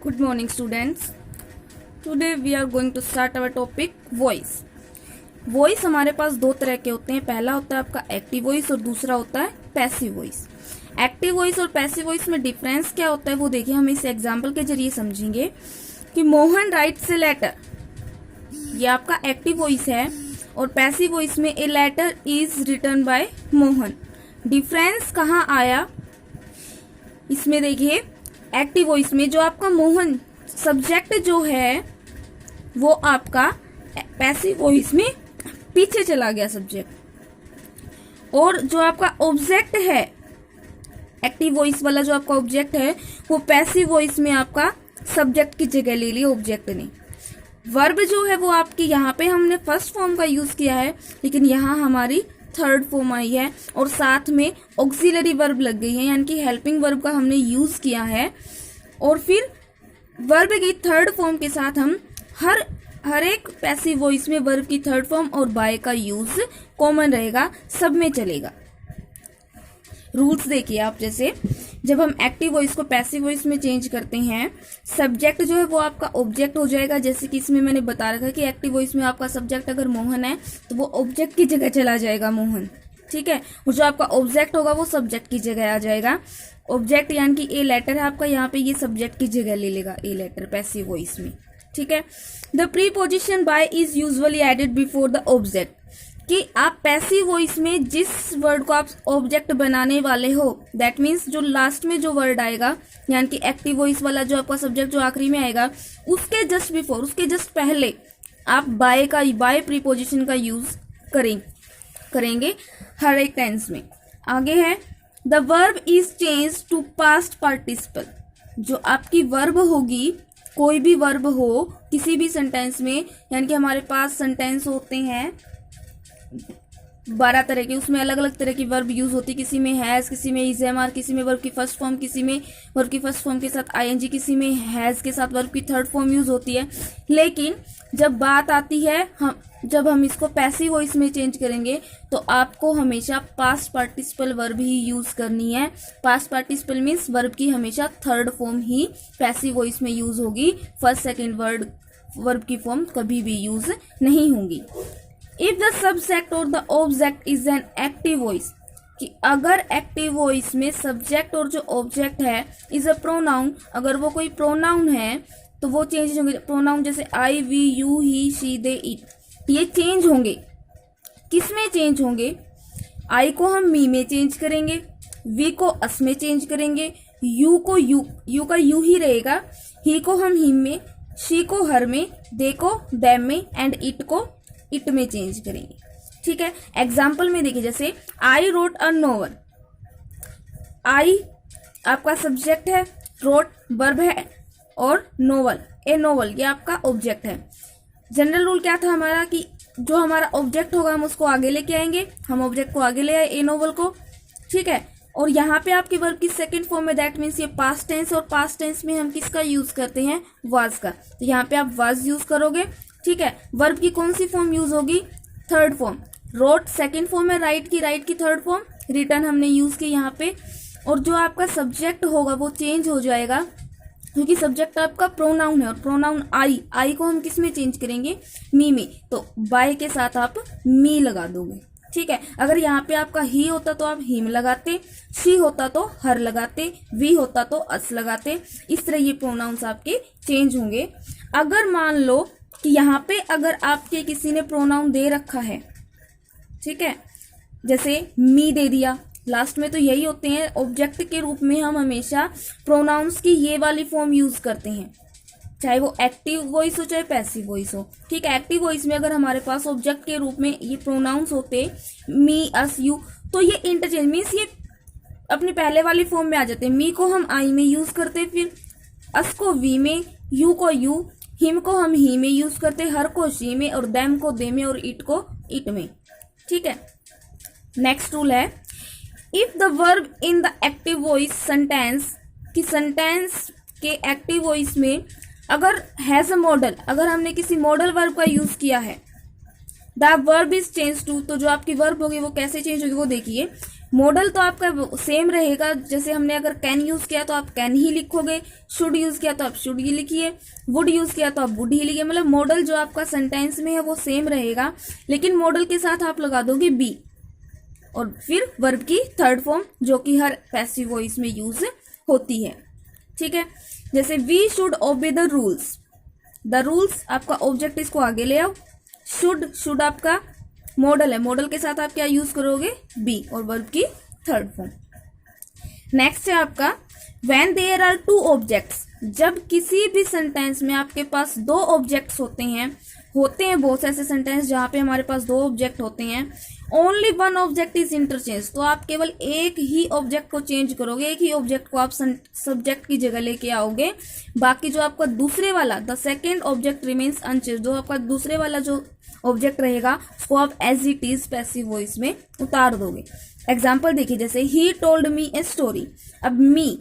Good morning, students. Today we are going to start our topic voice. Voice हमारे पास दो तरह के होते हैं. पहला होता है आपका एक्टिव वॉइस और दूसरा होता है पैसिव वॉइस. एक्टिव वॉइस और पैसिव वॉइस में डिफरेंस क्या होता है वो देखिए, हम इस एग्जांपल के जरिए समझेंगे कि मोहन राइट्स ए लेटर. ये आपका एक्टिव वॉइस है और पैसिव वॉइस में a letter is written by Mohan. Difference कहाँ आया इसमें देखिए, एक्टिव वॉइस में जो आपका मोहन सब्जेक्ट जो है वो आपका पैसिव वॉइस में पीछे चला गया सब्जेक्ट, और जो आपका ऑब्जेक्ट है एक्टिव वॉइस वाला जो आपका ऑब्जेक्ट है वो पैसिव वॉइस में आपका सब्जेक्ट की जगह ले लिया ऑब्जेक्ट ने. वर्ब जो है वो आपकी यहाँ पे हमने फर्स्ट फॉर्म का यूज किया है, लेकिन यहाँ हमारी थर्ड फॉर्म आई है और साथ में ऑक्सिलरी वर्ब लग गई है, यानी कि हेल्पिंग वर्ब का हमने यूज किया है. और फिर वर्ब की थर्ड फॉर्म के साथ हम हर एक पैसिव वॉइस में वर्ब की थर्ड फॉर्म और बाय का यूज कॉमन रहेगा, सब में चलेगा. रूल्स देखिए आप, जैसे जब हम एक्टिव वॉइस को पैसिव वॉइस में चेंज करते हैं, सब्जेक्ट जो है वो आपका ऑब्जेक्ट हो जाएगा. जैसे कि इसमें मैंने बता रखा है कि एक्टिव वॉइस में आपका सब्जेक्ट अगर मोहन है तो वो ऑब्जेक्ट की जगह चला जाएगा मोहन, ठीक है. और जो आपका ऑब्जेक्ट होगा वो सब्जेक्ट की जगह आ जाएगा. ऑब्जेक्ट यानी कि ए लेटर है आपका, यहाँ पे ये सब्जेक्ट की जगह ले लेगा ए लेटर पैसिव वॉइस में, ठीक है. The preposition by is usually added before the object, कि आप पैसिव वॉइस में जिस वर्ड को आप ऑब्जेक्ट बनाने वाले हो, दैट मीन्स जो लास्ट में जो वर्ड आएगा, यानी कि एक्टिव वॉइस वाला जो आपका सब्जेक्ट जो आखिरी में आएगा, उसके जस्ट बिफोर, उसके जस्ट पहले आप बाय प्रीपोजिशन का यूज करेंगे हर एक टेंस में. आगे है the verb is change to past participle. जो आपकी वर्ब होगी, कोई भी वर्ब हो किसी भी सेंटेंस में, यानी कि हमारे पास सेंटेंस होते हैं 12 तरह के, उसमें अलग अलग तरह की वर्ब यूज होती है. किसी में हैज, किसी में इज एम आर, किसी में वर्ब की फर्स्ट फॉर्म, किसी में वर्ब की फर्स्ट फॉर्म के साथ आईएनजी, किसी में हैज के साथ वर्ब की थर्ड फॉर्म यूज होती है. लेकिन जब बात आती है जब हम इसको पैसिव वॉइस में चेंज करेंगे तो आपको हमेशा पास्ट पार्टिसिपल वर्ब ही यूज करनी है. पास्ट पार्टिसिपल मीन्स वर्ब की हमेशा थर्ड फॉर्म ही पैसिव वॉइस में यूज होगी, फर्स्ट सेकेंड वर्ब की फॉर्म कभी भी यूज नहीं होगी. इफ द सब्जेक्ट और the object is an active voice, कि अगर एक्टिव वॉइस में सब्जेक्ट और जो ऑब्जेक्ट है इज अ प्रोनाउन, अगर वो कोई प्रोनाउन है तो वो चेंज होंगे. प्रोनाउन जैसे I, we, you, he, she, they, it, ये चेंज होंगे. किस में चेंज होंगे? आई को हम मी में चेंज करेंगे, वी को अस में चेंज करेंगे, यू को यू का यू ही रहेगा, ही को हम हिम में, शी को हर में, दे को दैम में, एंड इट को इट में चेंज करेंगे, ठीक है. एग्जाम्पल में देखिए, जैसे आई रोट अ नोवेल. आई आपका सब्जेक्ट है, रोट वर्ब है, और नोवेल ए नोवेल ये आपका ऑब्जेक्ट है. जनरल रूल क्या था हमारा कि जो हमारा ऑब्जेक्ट होगा हम उसको आगे लेके आएंगे. हम ऑब्जेक्ट को आगे ले आए ए नोवेल को, ठीक है. और यहाँ पे आपकी वर्ब की सेकंड फॉर्म में, दैट मीन्स ये पास्ट टेंस, और पास्ट टेंस में हम किसका यूज करते हैं? वाज का. तो यहाँ पे आप वाज यूज करोगे, ठीक है. वर्ब की कौन सी फॉर्म यूज होगी? Third form. Wrote second form है, राइट की थर्ड फॉर्म, रिटर्न हमने यूज की यहाँ पे. और जो आपका सब्जेक्ट होगा वो चेंज हो जाएगा, क्योंकि सब्जेक्ट आपका प्रोनाउन है, और प्रोनाउन आई को हम किस में चेंज करेंगे? मी में. तो बाय के साथ आप मी लगा दोगे, ठीक है. अगर यहाँ पे आपका ही होता तो आप हिम लगाते, शी होता तो हर लगाते, वी होता तो अस लगाते. इस तरह ये प्रोनाउंस आपके चेंज होंगे. अगर मान लो कि यहाँ पे अगर आपके किसी ने प्रोनाउन दे रखा है, ठीक है, जैसे मी दे दिया लास्ट में, तो यही होते हैं ऑब्जेक्ट के रूप में हम हमेशा प्रोनाउंस की ये वाली फॉर्म यूज करते हैं, चाहे वो एक्टिव वॉइस हो चाहे पैसिव वॉइस हो, ठीक है. एक्टिव वॉइस में अगर हमारे पास ऑब्जेक्ट के रूप में ये प्रोनाउंस होते मी, अस, यू, तो ये इंटरचेंज मीन्स ये अपनी पहले वाली फॉर्म में आ जाते हैं. मी को हम आई में यूज करते, फिर अस को वी में, यू को यू, हिम को हम ही में यूज करते, हर को शी में, और दैम को दे में, और इट को इट में, ठीक है. नेक्स्ट रूल है if the verb in the active voice sentence, कि सेंटेंस के एक्टिव वॉइस में अगर हैज अ मॉडल, अगर हमने किसी मॉडल वर्ब का यूज किया है, the verb is change to, तो जो आपकी वर्ब होगी वो कैसे चेंज होगी वो देखिए. मॉडल तो आपका सेम रहेगा, जैसे हमने अगर कैन यूज किया तो आप कैन ही लिखोगे, शुड यूज किया तो आप शुड ही लिखिए, वुड यूज किया तो आप वुड ही लिखिए। मतलब मॉडल जो आपका सेंटेंस में है वो सेम रहेगा, लेकिन मॉडल के साथ आप लगा दोगे बी और फिर वर्ब की थर्ड फॉर्म जो कि हर पैसिव वॉइस में यूज होती है। ठीक है, जैसे we should obey the rules, the rules आपका ऑब्जेक्ट, इसको आगे ले आओ। शुड आपका मॉडल है, मॉडल के साथ आप क्या यूज करोगे, बी और वर्ब की थर्ड फॉर्म। नेक्स्ट है आपका when there are two objects, जब किसी भी सेंटेंस में आपके पास दो ऑब्जेक्ट्स होते हैं बहुत से ऐसे सेंटेंस जहां पे हमारे पास दो ऑब्जेक्ट होते हैं, only one object is interchange, तो आप केवल एक ही ऑब्जेक्ट को चेंज करोगे, एक ही ऑब्जेक्ट को आप सब्जेक्ट की जगह लेके आओगे। बाकी जो आपका दूसरे वाला the second object remains unchanged, जो आपका दूसरे वाला जो ऑब्जेक्ट रहेगा उसको आप as it is passive voice में उतार दोगे। एग्जाम्पल देखिए, जैसे he told me a story, अब मी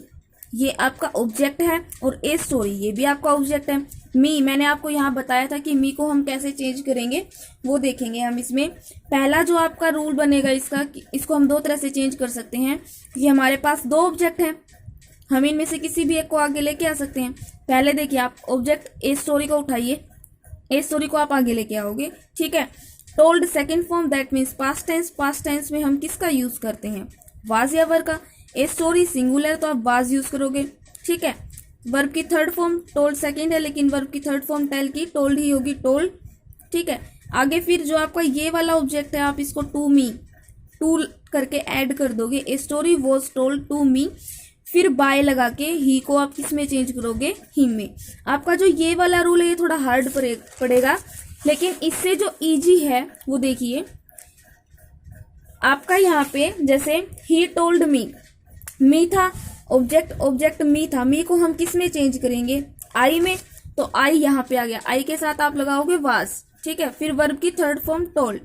ये आपका ऑब्जेक्ट है और ए स्टोरी ये भी आपका ऑब्जेक्ट है। मी मैंने आपको यहाँ बताया था कि मी को हम कैसे चेंज करेंगे वो देखेंगे हम इसमें। पहला जो आपका रूल बनेगा इसका, इसको हम दो तरह से चेंज कर सकते हैं। ये हमारे पास दो ऑब्जेक्ट हैं, हम इनमें से किसी भी एक को आगे लेके आ सकते हैं। पहले देखिए, आप ऑब्जेक्ट ए स्टोरी को उठाइए, ए स्टोरी को आप आगे लेके आओगे। ठीक है, told second form that means past tense, past tense में हम किसका यूज करते हैं, वाज या वर का। ए स्टोरी सिंगुलर तो आप वाज यूज करोगे। ठीक है, वर्ब की थर्ड फॉर्म टोल्ड सेकेंड है, लेकिन वर्ब की थर्ड फॉर्म टेल की टोल्ड ही होगी, टोल्ड। ठीक है, आगे फिर जो आपका ये वाला ऑब्जेक्ट है आप इसको टू मी टू करके ऐड कर दोगे। A story was told to me, फिर बाय लगा के ही को आप किस में चेंज करोगे, हिम में। आपका जो ये वाला रूल है ये थोड़ा हार्ड पड़ेगा, लेकिन इससे जो इजी है वो देखिए। आपका यहाँ पे जैसे ही टोल्ड मी था, ऑब्जेक्ट मी था, मी को हम किस में चेंज करेंगे, आई में, तो आई यहाँ पे आ गया, आई के साथ आप लगाओगे वाज। ठीक है, फिर वर्ब की थर्ड फॉर्म टोल्ड,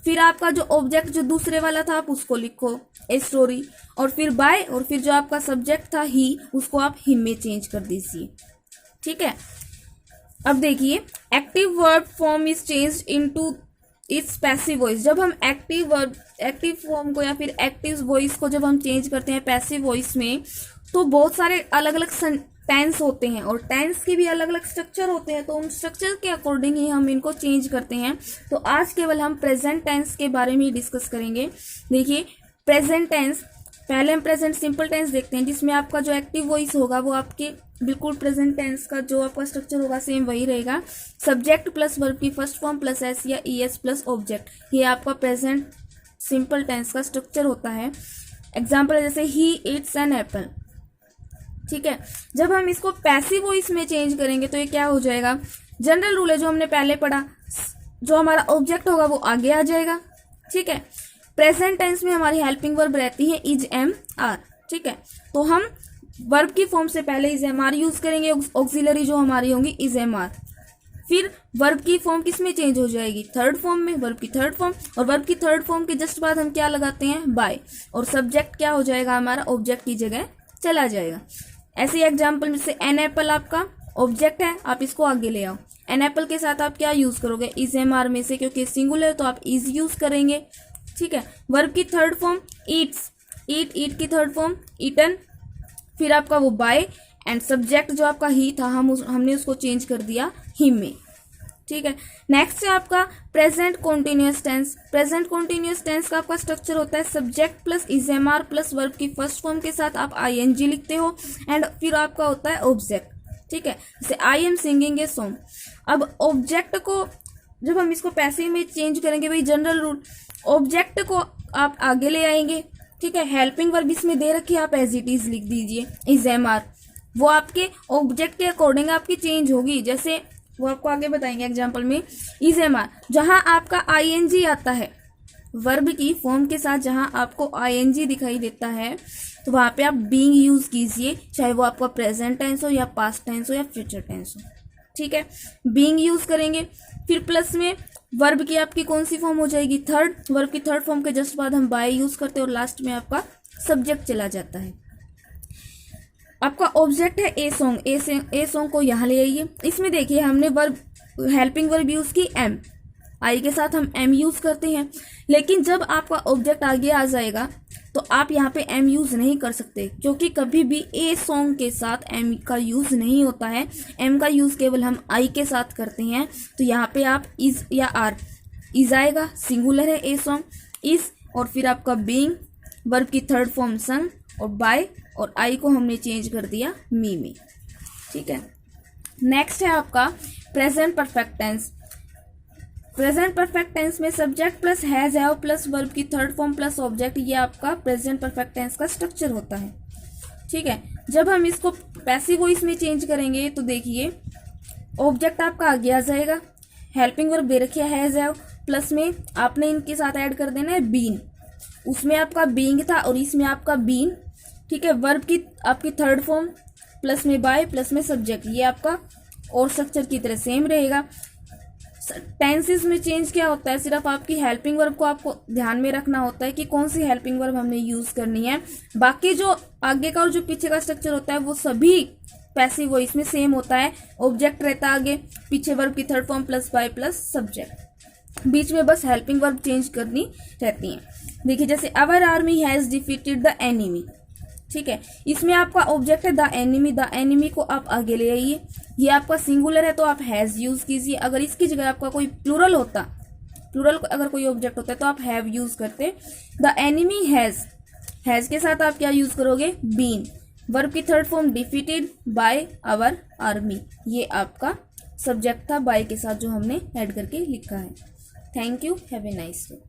फिर आपका जो ऑब्जेक्ट जो दूसरे वाला था आप उसको लिखो ए स्टोरी, और फिर बाय, और फिर जो आपका सब्जेक्ट था ही उसको आप हिम में चेंज कर दीजिए। ठीक है, अब देखिए active verb form is changed into its passive voice. जब हम एक्टिव फॉर्म को या फिर एक्टिव वॉइस को जब हम चेंज करते हैं पैसिव वॉइस में, तो बहुत सारे अलग अलग टेंस होते हैं और टेंस के भी अलग अलग स्ट्रक्चर होते हैं, तो उन स्ट्रक्चर के अकॉर्डिंग ही हम इनको चेंज करते हैं। तो आज केवल हम प्रेजेंट टेंस के बारे में ही डिस्कस करेंगे। देखिए प्रेजेंट टेंस, पहले हम प्रेजेंट सिंपल टेंस देखते हैं, जिसमें आपका जो एक्टिव वॉइस होगा वो आपके बिल्कुल प्रेजेंट टेंस का जो आपका स्ट्रक्चर होगा सेम वही रहेगा। सब्जेक्ट प्लस वर्ब की फर्स्ट फॉर्म प्लस एस या ई एस प्लस ऑब्जेक्ट, ये आपका प्रेजेंट सिंपल टेंस का स्ट्रक्चर होता है। एग्जाम्पल है जैसे ही इट्स एन एप्पल। ठीक है, जब हम इसको पैसिव वॉइस में चेंज करेंगे तो ये क्या हो जाएगा, जनरल रूल है जो हमने पहले पढ़ा, जो हमारा ऑब्जेक्ट होगा वो आगे आ जाएगा। ठीक है, प्रेजेंट टेंस में हमारी हेल्पिंग वर्ब रहती है इज एम आर। ठीक है, तो हम वर्ब की फॉर्म से पहले इज एम आर यूज करेंगे, ऑक्सिलरी जो हमारी होंगी इज एम आर। फिर वर्ब की फॉर्म किस में चेंज हो जाएगी, थर्ड फॉर्म में, वर्ब की थर्ड फॉर्म, और वर्ब की थर्ड फॉर्म के जस्ट बाद हम क्या लगाते हैं, बाय, और सब्जेक्ट क्या हो जाएगा हमारा, ऑब्जेक्ट की जगह चला जाएगा। ऐसे एग्जाम्पल जैसे एन एप्पल आपका ऑब्जेक्ट है, आप इसको आगे ले आओ। एन एप्पल के साथ आप क्या यूज करोगे, इज एम आर में से, क्योंकि सिंगुलर तो आप इज यूज करेंगे। ठीक है, वर्ब की थर्ड फॉर्म ईट्स, ईट की थर्ड फॉर्म ईटन, फिर आपका वो बाय, एंड सब्जेक्ट जो आपका ही था हमने उसको चेंज कर दिया हिम में। ठीक है, नेक्स्ट है आपका present continuous tense. Present continuous tense का आपका स्ट्रक्चर होता है subject plus is am are plus verb की फर्स्ट फॉर्म के साथ आप आई एन जी लिखते हो, एंड फिर आपका होता है ऑब्जेक्ट। ठीक है, जैसे I am singing a song. अब ऑब्जेक्ट को जब हम इसको पैसिव में चेंज करेंगे, भाई जनरल रूल, ऑब्जेक्ट को आप आगे ले आएंगे। ठीक है, हेल्पिंग वर्ब इसमें दे रखी है, आप एज इट इज लिख दीजिए इज एम आर, वो आपके ऑब्जेक्ट के अकॉर्डिंग आपकी चेंज होगी। जैसे वो आपको आगे बताएंगे एग्जाम्पल में, इज एम आर जहां आपका आई एन जी आता है वर्ब की फॉर्म के साथ, जहां आपको आई एन जी दिखाई देता है तो वहां पे आप बीइंग यूज कीजिए, चाहे वो आपका प्रेजेंट टेंस हो या पास्ट टेंस हो या फ्यूचर टेंस हो। ठीक है, बीइंग यूज करेंगे। फिर प्लस में वर्ब की आपकी कौन सी फॉर्म हो जाएगी, थर्ड, वर्ब की थर्ड फॉर्म के जस्ट बाद हम बाय यूज करते हैं, और लास्ट में आपका सब्जेक्ट चला जाता है। आपका ऑब्जेक्ट है ए सॉन्ग, ए सॉन्ग को यहाँ ले आइए। इसमें देखिए हमने वर्ब हेल्पिंग वर्ब यूज की एम, आई के साथ हम एम यूज करते हैं। लेकिन जब आपका ऑब्जेक्ट आगे आ जाएगा तो आप यहाँ पे एम यूज नहीं कर सकते, क्योंकि कभी भी ए सॉन्ग के साथ एम का यूज नहीं होता है। एम का यूज केवल हम आई के साथ करते हैं। तो यहाँ पे आप इज या आर, इज आएगा, सिंगुलर है ए सॉन्ग, इज, और फिर आपका बीइंग, वर्ब की थर्ड फॉर्म संग, और बाय, और आई को हमने चेंज कर दिया मी में। ठीक है, नेक्स्ट है आपका present perfect tense. Present perfect tense में subject plus has have plus verb की थर्ड फॉर्म प्लस ऑब्जेक्ट, ये आपका प्रेजेंट परफेक्ट टेंस का स्ट्रक्चर होता है। ठीक है, जब हम इसको पैसिव वॉइस में चेंज करेंगे तो देखिए ऑब्जेक्ट आपका आगे आ जाएगा, हेल्पिंग वर्ब दे रखी है हैज हैव, प्लस में आपने इनके साथ ऐड कर देना है बीन, उसमें आपका बीइंग था और इसमें आपका बीन। ठीक है, वर्ब की आपकी थर्ड फॉर्म प्लस में बाय प्लस में सब्जेक्ट, ये आपका और स्ट्रक्चर की तरह सेम रहेगा। टेंसेस में चेंज क्या होता है, सिर्फ आपकी हेल्पिंग वर्ब को आपको ध्यान में रखना होता है कि कौन सी हेल्पिंग वर्ब हमने यूज करनी है। बाकी जो आगे का और जो पीछे का स्ट्रक्चर होता है वो सभी पैसिव वॉइस में सेम होता है। ऑब्जेक्ट रहता है आगे, पीछे वर्ब की third form plus by plus subject, बीच में बस हेल्पिंग वर्ब चेंज करनी रहती है। देखिए जैसे our army has defeated the enemy. ठीक है, इसमें आपका ऑब्जेक्ट है द एनिमी, द एनिमी को आप आगे ले आइए, ये आपका सिंगुलर है तो आप हैज यूज कीजिए। अगर इसकी जगह आपका कोई प्लूरल होता, प्लूरल अगर कोई ऑब्जेक्ट होता है तो आप हैव यूज करते। द एनिमी हैज के साथ आप क्या यूज करोगे, बीन, वर्ब की third form defeated by our army, ये आपका सब्जेक्ट था बाय के साथ जो हमने ऐड करके लिखा है। Thank you, have a nice day.